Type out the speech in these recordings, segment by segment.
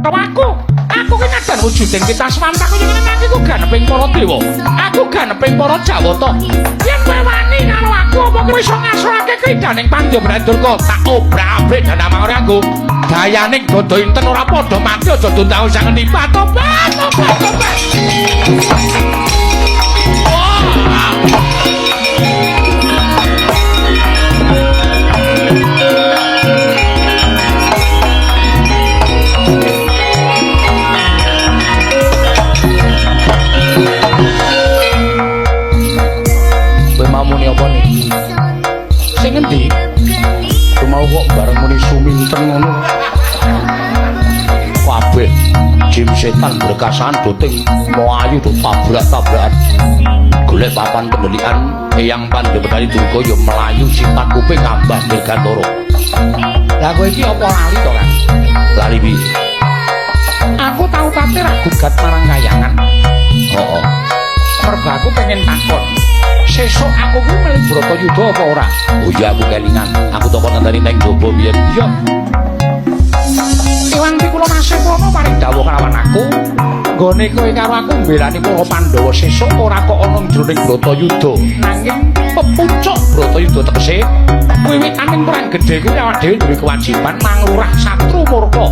Aku ki nadan wujuding kita semantak kaya ngene aku ganeping para dewa. Aku ganeping para Jawata. Yen kowe wani karo aku apa kowe iso ngasorake krindaning Pandya Durga tak obrak-abrik danamang ora aku. Dayaning dodo inten ora padha mati aja tundang sang nipat tobat. Muni apa nih? Sing ngendi? Cuma kok bareng muni suminten ngono. Kabeh jin setan berkasan doting mau ayu do tabrak-tabrakan. Golek papan kendelikan Eyang Pandya Durga ya melayu sifat kuping ngambah dirgantara. Lah kowe iki apa lali to, Kang? Lali piye? Aku tau kate ra gugat marang kayangan. Heeh. Mergo aku pengen takon. Sesuk aku kuwi melu Bratayuda apa ora? Oh iya aku kelingan. Aku toko nandani neng jaba biyen. Iya. Iwang iki kula nasib ana paring dawuh kelawan aku. Nggone kowe karo aku mbelani para Pandhawa sesuk ora kok ana jroning Bratayuda. Nanging pepuncuk Bratayuda tegese wiwitaning perang gedhe kuwi awak dhewe duwe kewajiban manglurah satru murka.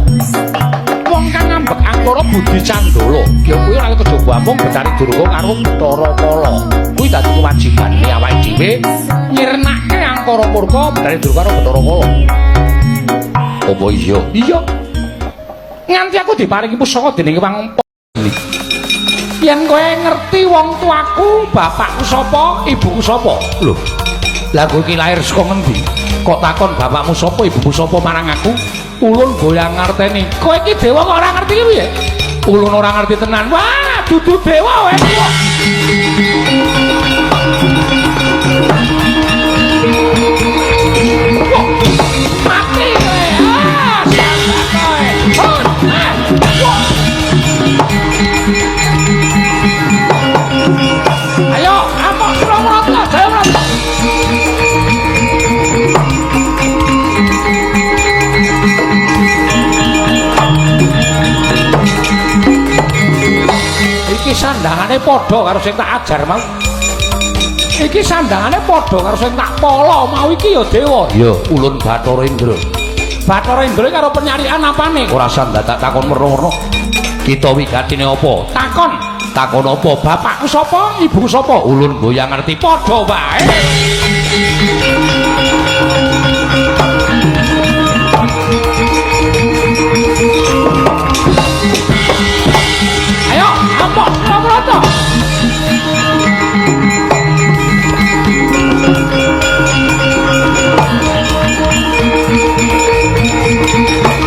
Wong kang ngambek angkara Budi Candala, ya kuwi ora kejaba amung Betari Durga karo Bathara Kala. Kuwi dadi kewajibane awake dhewe nyirnake angkara murka Betari Durga karo Bathara Kala. Apa iya? Iya. Nganti aku diparingi pusaka dening Wang yen kowe ngerti wong tuaku, bapakku sapa, ibuku sapa? Lho. Lah kowe iki lahir saka ngendi? Kok takon bapakmu sapa, ibumu sapa marang aku? Ulun goyang ngerteni. Kowe iki dewa kok ora ngerti piye? Ulun ora ngerti tenan. Wah, dudu dewa wae. Mati kowe. Ah, siapa kowe? Ayo, apa Surawarta, Jayawrata. Iki sandangane padha karo sing tak ajar mau. Iki sandangane padha karo sing tak polo mau iki ya dewa. Iya, ulun Bathara Indra. Bathara Indra karo penyarian apane? Ora sandak tak takon merno-merno. Kita wigatine apa? Takon. Takon apa? Bapakku sapa? Ibuku sapa? Ulun goyang ngerti Padha wae. Ayo, ampok Surawarta.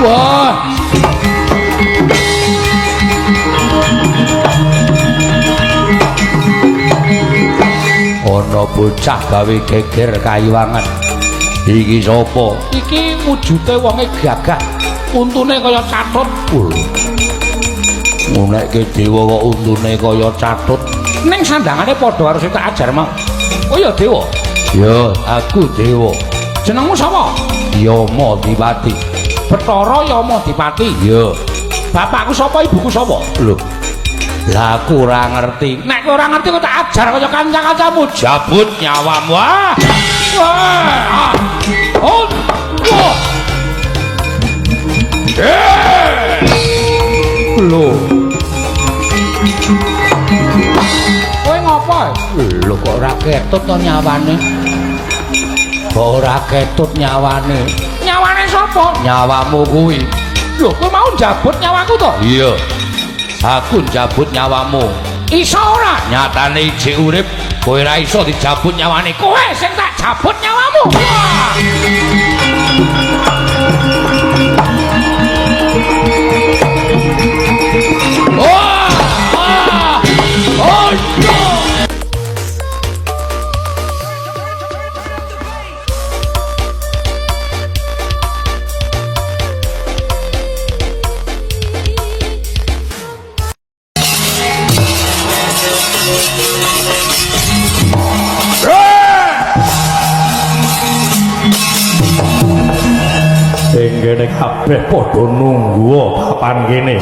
Wah. Ana bocah gawe geger kayiwangan. Iki sapa? Iki wujude wonge gagah. Untune kaya catut. Ngunekke dewa kok untune kaya catut. Ning sandangane padha karo sing tak ajar mau. Oh ya dewa. Ya, aku dewa. Jenengmu sapa? Yama Dipati. Bathara Yama Dipati. Ya. Bapakku sapa, ibuku sapa? Lho. Lah aku ora ngerti. Nek kowe ora ngerti kok tak ajar kaya kanca-kancamu. Jabut nyawamu. Wah. Wah. Oh. Wah. Lho. Kowe ngopo? Lho kok ora ketut to nyawane? Kok ora ketut nyawane? Nyawane sapa? Nyawamu kuwi. Lho, kowe mau njabut nyawaku to? Iya. Aku njabut nyawamu. Iso ora? Nyatane ijik urip, kowe ora iso dijabut nyawane. Kowe sing tak jabut nyawamu. Wah. Wah. Oh, no. kene kabeh padha nunggu papan kene.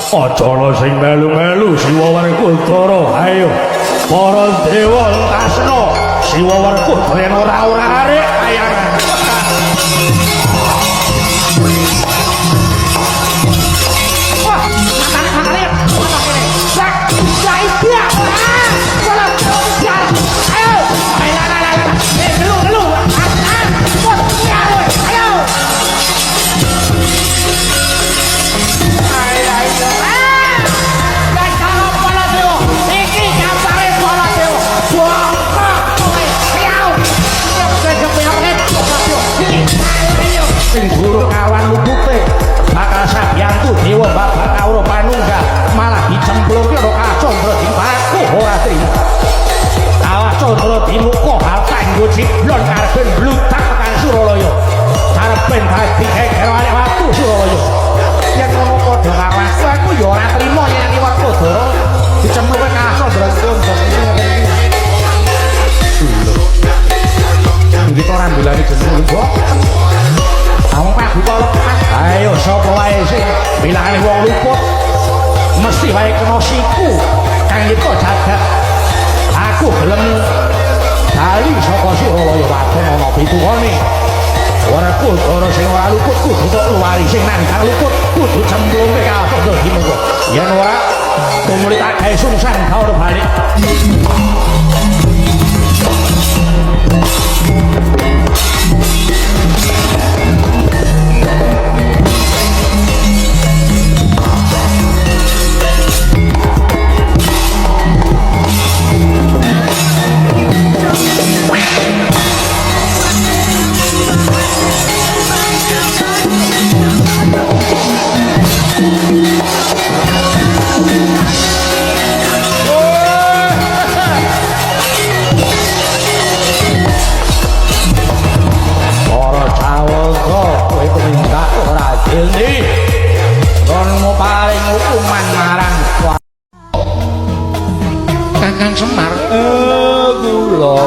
Aja ana sing melu-melu Siwa Werkudara. Ayo para dewa tasna Siwa Werkudara yen ora arek kayangan. Wah, matane kene. Sak, iya. Ayo. Gelu. Sing buruk awan lupute bakal sabyantu dewa bapak kawruh panunggal malah dicemplungke karo kacandra dipaku ora trima. Awas candra dimuka hal kanggo ciblon karepen blutak tekan Suralaya. Karepen dadi geger arek watu Suralaya. Yen ngono padha karo aku ya ora trima yen Werkudara dicemplungke kacandra dipaku. Ndi kok ora mbelani jeneng kok? Wong Pak buka lepas. Ayo sapa wae sing bilane wong luput mesti wae kena siku kang iko jagat. Aku gelem bali saka Suralaya wadon ana pitungane. Werkudara sing ora luput kudu tok luwari sing nang luput kudu cemplungke karo dimuga. Yen ora tumuli tak gawe sungsan gawe balik. Ini ronmu paling hukuman marang Kakang Semar. Kula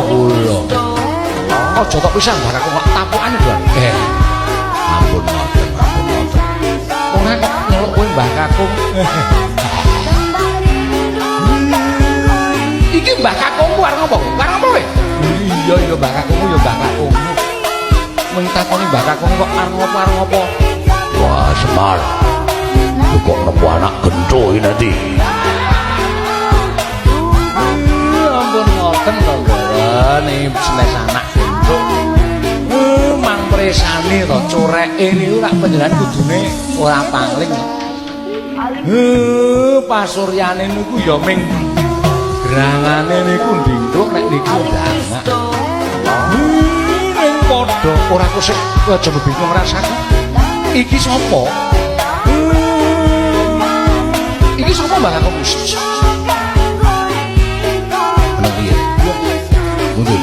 aja tok pisan baraku kok tapukane doan. Ampun ngoten. Wong kok nyeluk kowe Mbah Kakung. Iki Mbah Kakungku arep ngopo? Arep ngopo kowe? Iya Mbah Kakungku ya Mbah Kakungku. Mung takoni Mbah Kakung kok arep ngopo? Wah, Semar. Kok nemu anak gento iki nanti. Ampun ngoten to, Garane senes anak gento. Mang presane to coreke niku rak panjenengan kudune ora pangling. Pasuryane niku ya ming grangane niku ndinduk nek niku ndangak. Ning padha ora kusik aja bingung rasaku. Iki sapa? Iki sapa Mbak Kakung? Ana piye? Mundur.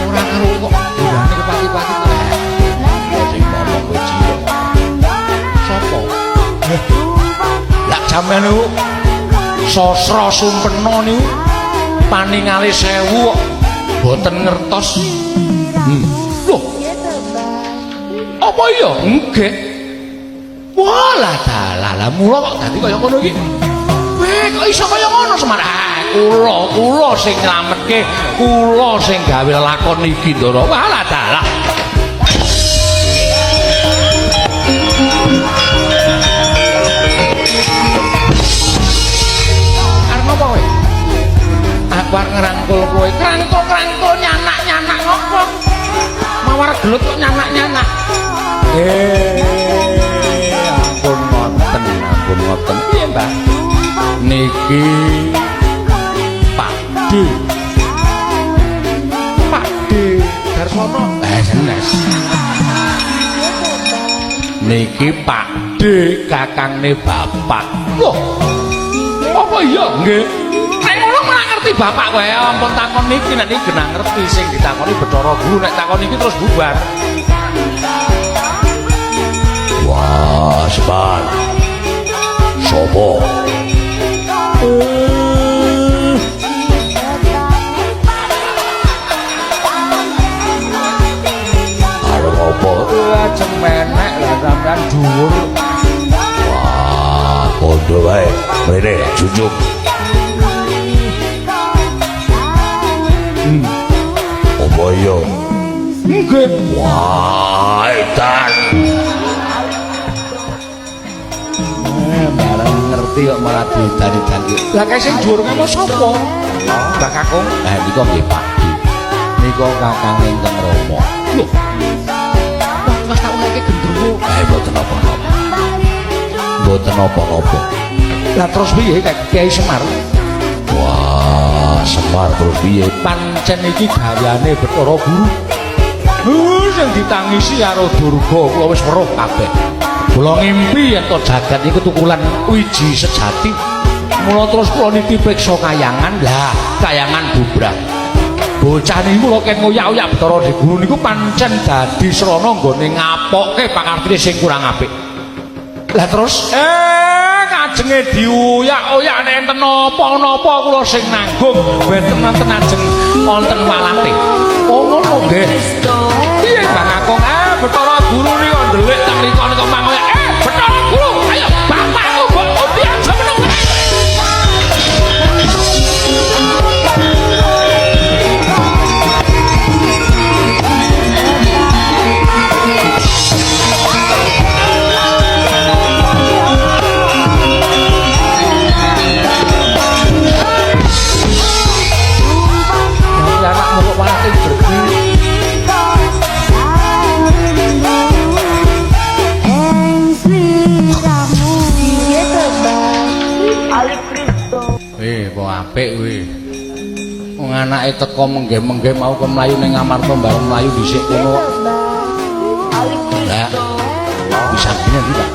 Ora karo kok ndane kepati-pati. Sing ngomong kowe cilik. Sapa? Lah jaman niku sastra sumpena niku paningale 1000 kok boten ngertos. Loh. Apa iya? Nggih. Walah dalah mula kok dadi kaya ngono iki. Weh, kok iso kaya ngono Semar? Kula sing nyelametke, kula sing gawe lakon iki, Ndara. Walah dalah. Arep ngopo kowe? Aku arep ngrangkul kowe. Krangkul nyanak-nyanak ngopo? Mawar gelut kok nyanak-nyanak. Ampun ngoten. Piye, Mbah? Niki Pak D Darsono. Jenes. Niki Pak D kakangne bapak. Loh. Apa iya? Nggih. Nek ngono malah ngerti bapak kowe. Ampun takon niki nek iki genah ngerti sing ditakoni Bathara Guru nek takon iki terus bubar. Wah, Semar. Sopo? lajeng menek lah sampean dhuwur. Wah, padha wae. Mrene junjung. Apa yo? Nggih. Wah, edan. Barang ngerti kok malah didani-dani. Lah kae sing dhuwur kae sapa? Mbak Kakung. Nika nggih Pakdi. Nika Kakang ingkang Rama. Lho. Mas tak uleke gendruwo. Mboten napa-napa. Mboten napa-napa. Lah terus piye Kyai Semar? Wah, Semar terus piye? Pancen iki gaweane Bathara Guru. Sing ditangisi karo Durga kula wis weruh kabeh. Kula ngimpi yen to jagat iku tukulan wiji sejati. Mula terus kula niti priksa kayangan. Lah, kayangan bubrah. Bocah niku kula ken ngoyak-oyak Bathara Guru niku pancen dadi srana nggone ngapokke pangartine sing kurang apik. Lah terus kajenge diuyak-uyak nek enten napa-napa kula sing nanggung mboten wonten ajeng wonten walate. Oh ngono nggih. Piye Bang Kakung? Bathara Guru niku ndelik tak rika nek mangoyak. Bathara Guru, ayo bapakku mbok undi aja meneng. Apik kuwi. Wong anake teko menggeh-menggeh mau ke mlayu ning Ngamarta bareng mlayu dhisik kono. Lah. Bisa gini ndi, Pak?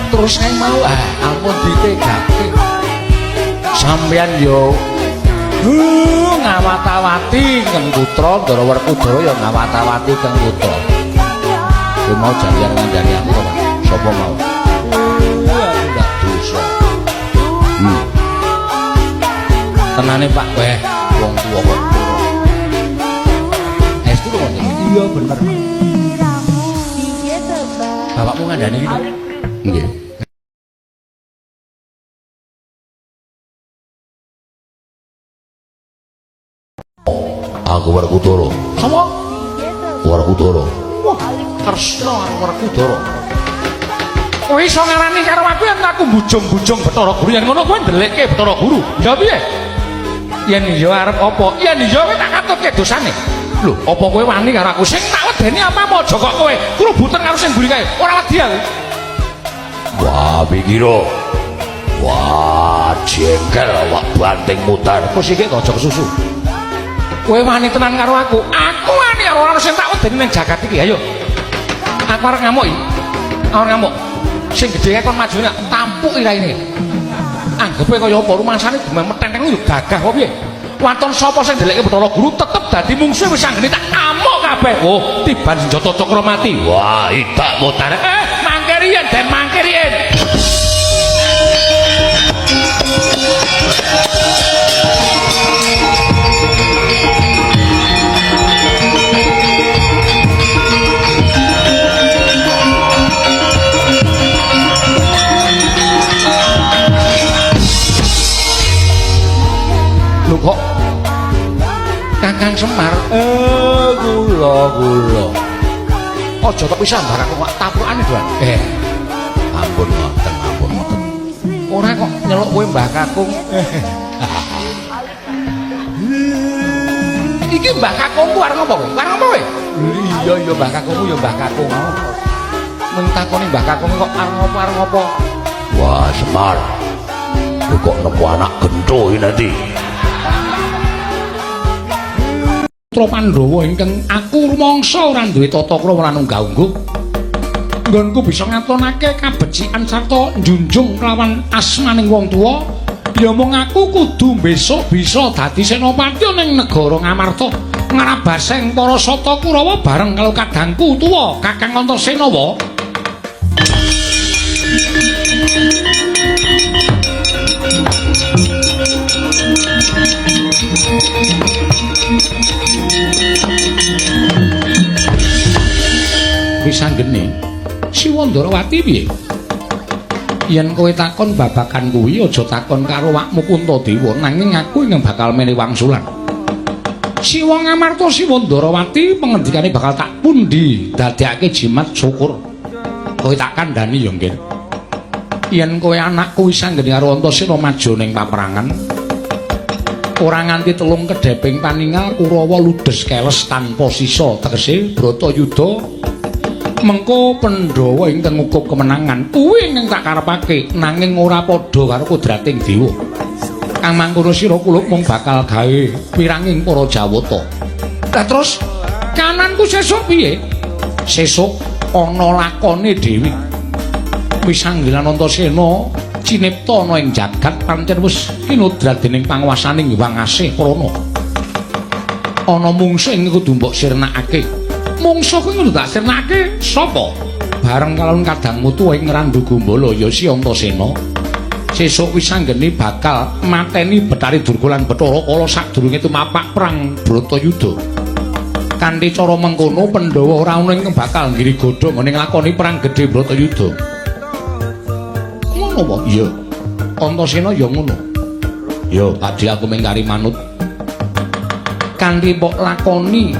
Terus kae mau ampun ditegake. Sampeyan yo ngawat-awati Kang Putra, Ndara Werkudara ya ngawat-awati Kang Putra. Kowe mau janjian ngandani aku to, Pak? Sapa mau? Aku ndak dosa. Tenane Pak, weh, wong tuwa kok. Estu kok iya bener. Bapakmu ngandani iki? Nggih. Aku Werkudara. Sapa? Werkudara. Wah, Kresna Werkudara. Kowe iso ngarani karo aku yen aku bujung-bujung Bathara Guru yen ngono kowe ndelikke Bathara Guru. Ya piye? Yen iya arep apa? Yen iya kowe tak katutke dosane. Lho, apa kowe wani karo aku sing tak wedeni apa aja kok kowe krubuten karo sing mburi kae. Ora wedi aku. Wah, pikira. Wah, jengkel awak banting mutar. Wis iki aja kesusu. Kowe wani tenan karo aku. Aku wani karo ora sing tak wedeni ning jagat iki. Ayo. Aku arep ngamuk iki. Arep ngamuk. Sing gedhe kon majune tampuk iraine. Anggepe kaya apa rumasane dimetenteng yo gagah kok piye? Waton sapa sing ndelikke Bathara Guru tetep dadi mungsuh wis anggene tak amuk kabeh. Oh, tiban senjata cakra mati. Wah, itak mutar. Mangke riyen den mangke riyen. Lho kok Kakang Semar kula aja tak pisah barang kok tapukane doan Ampun ngoten, ampun ngoten. ora kok nyeluk kowe Mbah Kakung iki Mbah Kakungku arep ngopo kowe? Arep ngopo kowe? Iya Mbah Kakungku ya Mbah Kakung mung takoni Mbah Kakung kok arep ngopo? Wah, Semar. Lu kok nemu anak gento iki nanti? Putra Pandhawa ingkang aku rumangsa ora duwe tata krama lan unggah-ungguh. Nggonku bisa ngatonake kabecikan sarta njunjung kelawan asmaning wong tuwa. Ya mung aku kudu besok bisa dadi senopati ning negara Ngamarta. Ngrabaseng para Sata Kurawa bareng karo kadangku tuwa Kakang Antasena wa. wis anggene. Siwa Ndarawati piye? Yen kowe takon babagan kuwi aja takon karo wakmu Kuntadewa nanging aku ingkang bakal menehi wangsulan. Siwa Ngamarta Siwa Ndarawati pengendikane bakal tak pundi dadekake jimat syukur. Kowe tak kandhani ya nggih. Yen kowe anakku wis anggene karo Antasena maju ning paperangan, ora nganti telung kedheping paningal Kurawa ludes keles tanpa sisa tegese Bratayuda mengko Pandhawa ing tengukup kemenangan kuwi ing tak karepake nanging ora padha karo kodrating dewa. Kang mangkono sira kuluk mung bakal gawe piranging para Jawata. Lah terus kananku sesuk piye? Sesuk ana lakone Dewi. Wis anggelan Antasena cinipta ana ing jagat pancen wis kinudrat dening panguwasaning Hyang Asih Prana. Ana mungsuh ing kudu mbok sirnakake. Mungsuh kuwi kudu tak sirnakake sapa? Bareng kalon kadangmu tuwa ing Randu Gombala ya si Antasena. Sesuk wis anggene bakal mateni Bathari Durga lan Bathara Kala sadurunge tumapak perang Bratayuda. Kanthi cara mengkono Pandhawa ora ana ing bakal nggiri godhong ning lakoni perang gedhe Bratayuda. Ngono apa? Iya. Antasena ya ngono. Ya, padhe aku mengkari manut. Kanthi mbok lakoni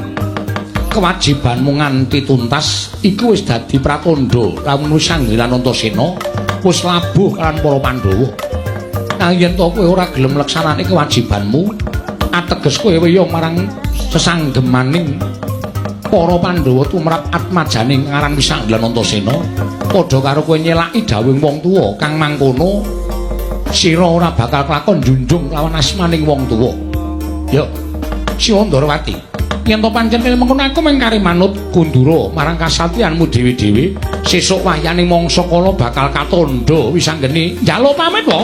kewajibanmu nganti tuntas iku wis dadi pratandha lamun wis anggelan Antasena wis labuh kan para Pandhawa. Nang yen to kowe ora gelem nglaksanani kewajibanmu, ateges kowe weyong marang sesanggemaning para Pandhawa tumrap atmajaning ngaran wis anggelan Antasena, padha karo kowe nyelaki dawuhing wong tuwa kang mangkono sira ora bakal kelakon njunjung lawan asmaning wong tuwa. Ya, Siwa Ndarawati, yen to pancen mengkono aku mengkari manut kundura marang kasatriyanmu dhewe-dhewe, sesuk wayaning mangsa kala bakal katandha wis anggene njaluk pamit wae.